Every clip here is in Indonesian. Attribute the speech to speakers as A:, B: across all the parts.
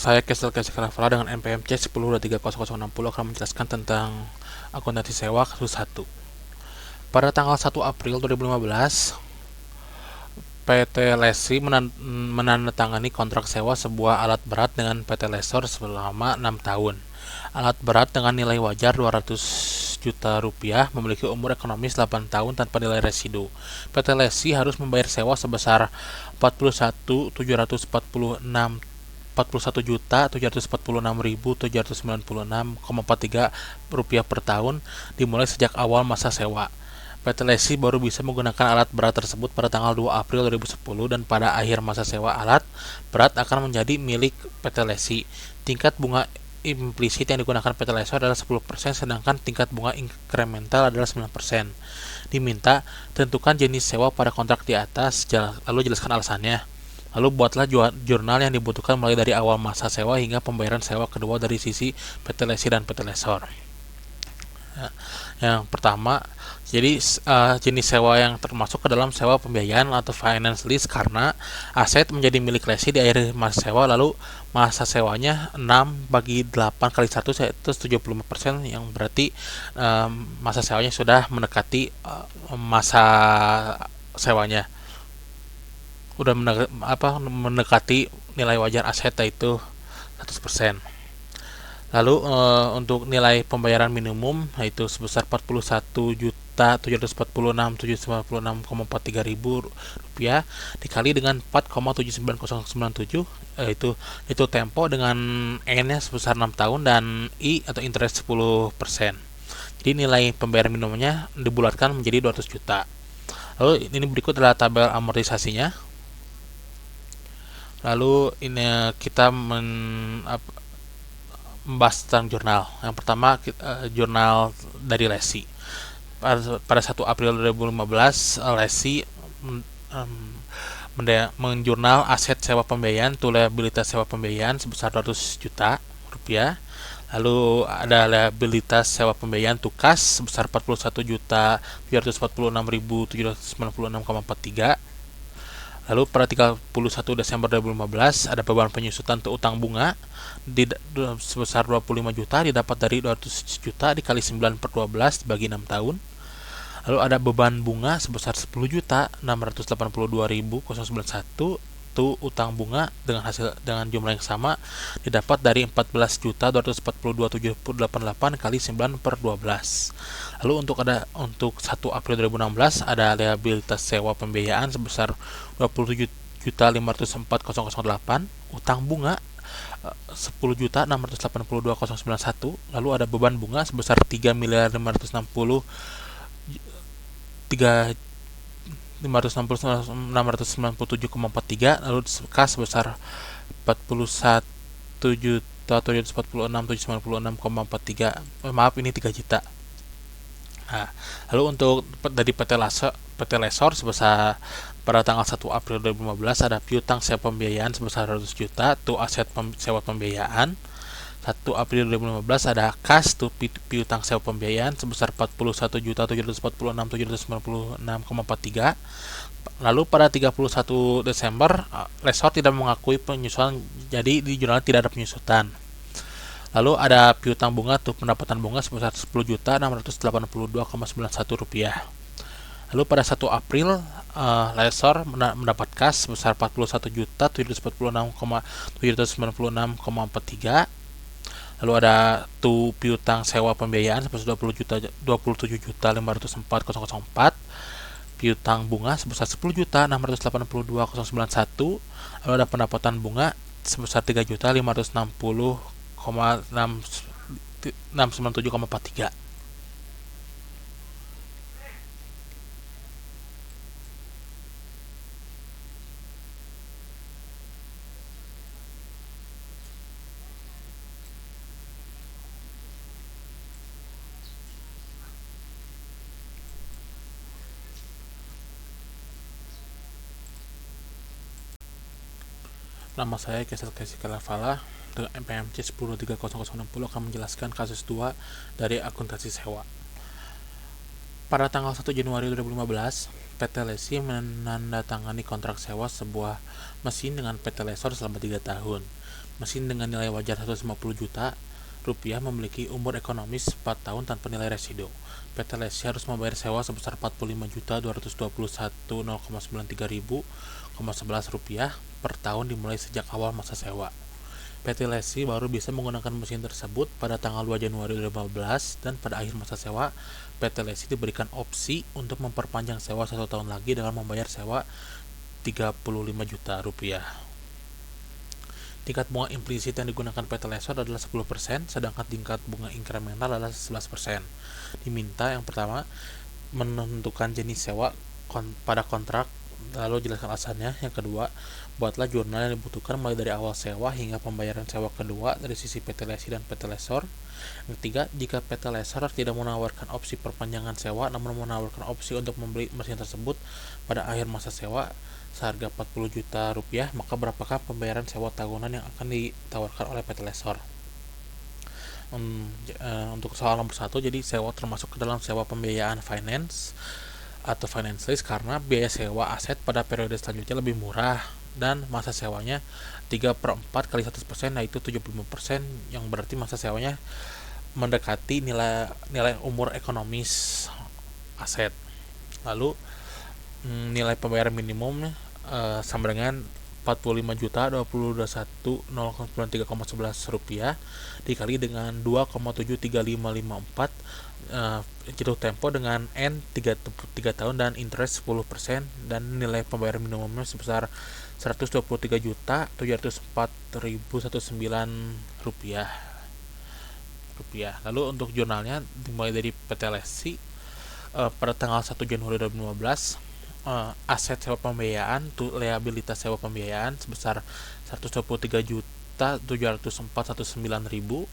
A: Saya Kesel Karavala dengan NPMC 10.30.060 akan menjelaskan tentang akuntansi sewa kasus 1. Pada tanggal 1 April 2015, PT Lesi menandatangani kontrak sewa sebuah alat berat dengan PT Lesor selama 6 tahun. Alat berat dengan nilai wajar 200 juta rupiah memiliki umur ekonomis 8 tahun tanpa nilai residu. PT Lesi harus membayar sewa sebesar 41.746.796.796,43 rupiah per tahun dimulai sejak awal masa sewa. PT Lesi baru bisa menggunakan alat berat tersebut pada tanggal 2 April 2010 dan pada akhir masa sewa alat berat akan menjadi milik PT Lesi. Tingkat bunga implisit yang digunakan PT Lesor adalah 10%, sedangkan tingkat bunga inkremental adalah 9%. Diminta, tentukan jenis sewa pada kontrak di atas, lalu jelaskan alasannya. Lalu buatlah jurnal yang dibutuhkan mulai dari awal masa sewa hingga pembayaran sewa kedua dari sisi PT Lesi dan PT Lesor. Yang pertama, jadi jenis sewa yang termasuk ke dalam sewa pembiayaan atau finance lease karena aset menjadi milik Lesi di akhir masa sewa, lalu masa sewanya 6 bagi 8 kali 1 yaitu 75%, yang berarti masa sewanya sudah mendekati masa sewanya udah mendekati nilai wajar aset yaitu 100%. Lalu untuk nilai pembayaran minimum yaitu sebesar 41.746.796,43 ribu rupiah dikali dengan 4,79097, itu tempo dengan N-nya sebesar 6 tahun dan I atau interest 10%. Jadi nilai pembayaran minimumnya dibulatkan menjadi 200 juta. Lalu ini berikut adalah tabel amortisasinya. Lalu ini kita membahas tentang jurnal. Yang pertama, jurnal dari Lesi. Pada 1 April 2015, Lesi menjurnal aset sewa pembiayaan to liabilitas sewa pembiayaan sebesar 200 juta rupiah. Lalu ada liabilitas sewa pembiayaan to kas sebesar 41.746.796,43. Lalu pada 31 Desember 2015 ada beban penyusutan untuk utang bunga sebesar 25 juta didapat dari 200 juta dikali 9/12 dibagi 6 tahun. Lalu ada beban bunga sebesar 10.682.091 itu utang bunga dengan jumlah yang sama didapat dari 14.242.788 kali 9/12. Lalu untuk 1 April 2016 ada liabilitas sewa pembiayaan sebesar 27.504.008, utang bunga 10.682.091, lalu ada beban bunga sebesar 3.560.697,43, lalu kas sebesar 41.746.796,43. Maaf, ini 3 juta. Nah, lalu untuk dari PT Lesor sebesar pada tanggal 1 April 2015 ada piutang sewa pembiayaan sebesar 100 juta itu aset sewa pembiayaan. 1 April 2015 ada kas itu piutang sewa pembiayaan sebesar 41.746.796,43. Lalu pada 31 Desember Lesor tidak mengakui penyusutan, jadi di jurnal tidak ada penyusutan. Lalu ada piutang bunga atau pendapatan bunga sebesar 10.682,91 rupiah. Lalu pada 1 April Lesor mendapat kas sebesar 41.746,796,43. Lalu ada piutang sewa pembiayaan sebesar 27.504.004. Piutang bunga sebesar 10.682.091. Lalu ada pendapatan bunga sebesar 3.560.697,43. Nama saya Kesel Karavala dengan NPMC 10.30.060 akan menjelaskan kasus 2 dari akuntansi sewa. Pada tanggal 1 Januari 2015, PT Lesi menandatangani kontrak sewa sebuah mesin dengan PT Lesor selama 3 tahun. Mesin dengan nilai wajar 150 juta rupiah memiliki umur ekonomis 4 tahun tanpa nilai residu. PT Lesi harus membayar sewa sebesar 45.221.093.011 rupiah per tahun dimulai sejak awal masa sewa. PT Lesi baru bisa menggunakan mesin tersebut pada tanggal 2 Januari 2015 dan pada akhir masa sewa, PT Lesi diberikan opsi untuk memperpanjang sewa 1 tahun lagi dengan membayar sewa 35 juta rupiah. Tingkat bunga implisit yang digunakan PT Lesor adalah 10%, sedangkan tingkat bunga inkremental adalah 11%. Diminta yang pertama, menentukan jenis sewa pada kontrak, lalu jelaskan alasannya. Yang kedua, buatlah jurnal yang dibutuhkan mulai dari awal sewa hingga pembayaran sewa kedua dari sisi PT Lesi dan PT Lesor. Yang ketiga, jika PT Lesor tidak menawarkan opsi perpanjangan sewa namun menawarkan opsi untuk membeli mesin tersebut pada akhir masa sewa seharga 40 juta rupiah, maka berapakah pembayaran sewa tahunan yang akan ditawarkan oleh PT Lesor? Untuk soal nomor 1, jadi sewa termasuk ke dalam sewa pembiayaan finance atau finance lease karena biaya sewa aset pada periode selanjutnya lebih murah dan masa sewanya 3/4 kali 100%, yaitu 75%, yang berarti masa sewanya mendekati nilai umur ekonomis aset. Lalu nilai pembayaran minimum sama dengan 45.221.093,11 rupiah dikali dengan 2,73554 jatuh tempo dengan N 3 tahun dan interest 10%, dan nilai pembayaran minimumnya sebesar 123.704.109 rupiah. Lalu untuk jurnalnya dimulai dari PT Lesi pada tanggal 1 Januari 2015, aset sewa pembiayaan liabilitas sewa pembiayaan sebesar 123.704.109.000.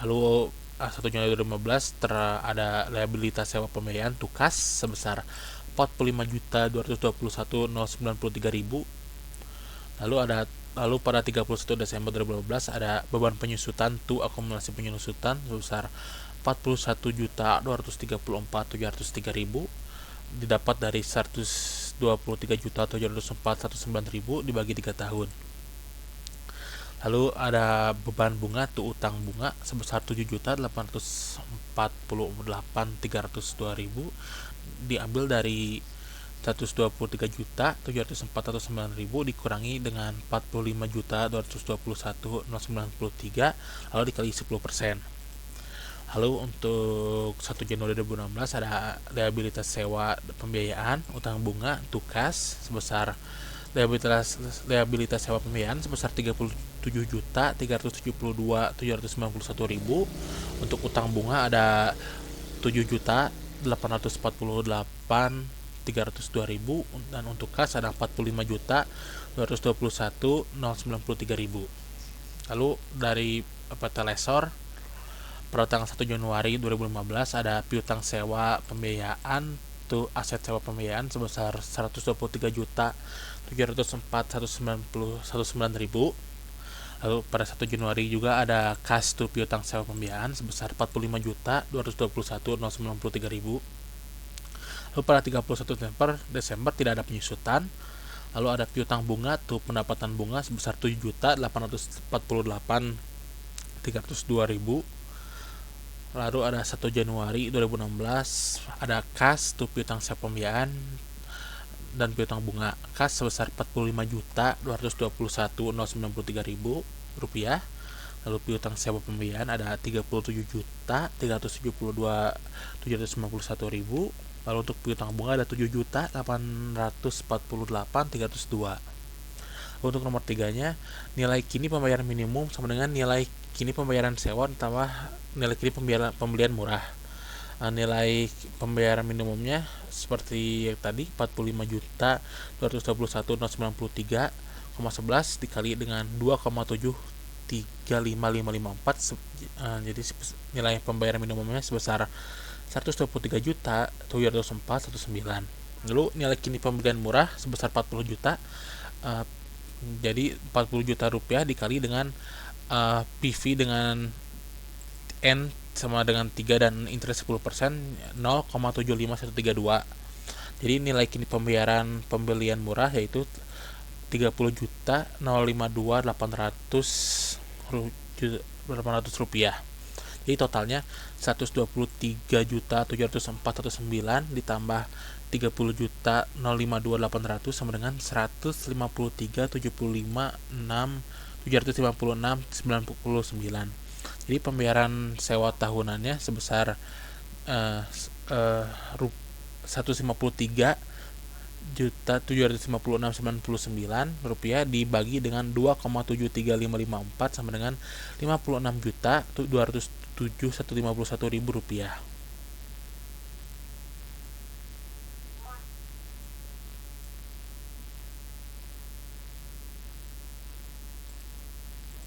A: Lalu 1 Januari 2015 ada liabilitas sewa pembiayaan kas sebesar 45.221.093.000. Lalu pada 31 Desember 2015 ada beban penyusutan akumulasi penyusutan sebesar 41.234.703.000 didapat dari 123.704.109.000 dibagi 3 tahun. Lalu ada beban bunga utang bunga sebesar 7.848.302.000 diambil dari 123.704.109.000 dikurangi dengan 45.221.093 lalu dikali 10%. Lalu untuk 1 Januari 2016 ada liabilitas sewa pembiayaan utang bunga kas sebesar liabilitas sewa pembiayaan sebesar 37.372.791.000. Untuk utang bunga ada 7.848.302.000 dan untuk kas ada 45.221.093.000. Lalu dari PT Lesor pada tanggal 1 Januari 2015 ada piutang sewa pembiayaan aset sewa pembiayaan sebesar 123.704.109.000. Lalu pada 1 Januari juga ada kas piutang sewa pembiayaan sebesar 45.221.093.000. Lalu pada 31 Desember tidak ada penyusutan. Lalu ada piutang bunga pendapatan bunga sebesar 7.848.302.000. Lalu ada 1 Januari 2016 ada kas piutang sewa pembiayaan dan piutang bunga kas sebesar 45.221.093.000 rupiah. Lalu piutang sewa pembiayaan ada 37.372.791.000. Lalu untuk piutang bunga ada 7.848.302. Untuk nomor 3-nya, nilai kini pembayaran minimum sama dengan nilai kini pembayaran sewa ditambah nilai kini pembelian murah. Nilai pembayaran minimumnya seperti yang tadi 45.221.093,11 dikali dengan 2,735554. Jadi nilai pembayaran minimumnya sebesar 123.704.109. Lalu nilai kini pembelian murah sebesar 40 juta. Jadi 40 juta rupiah dikali dengan PV dengan N sama dengan 3 dan interest 10% 0,75132. Jadi nilai kini pembayaran pembelian murah yaitu Rp30.052.800. Jadi totalnya 123.704.009 ditambah 30.052.800 sama dengan 153.756.756.99. Jadi pembayaran sewa tahunannya sebesar 153.756.99 rupiah dibagi dengan 2,73554 sama dengan 56.207.151.000 rupiah.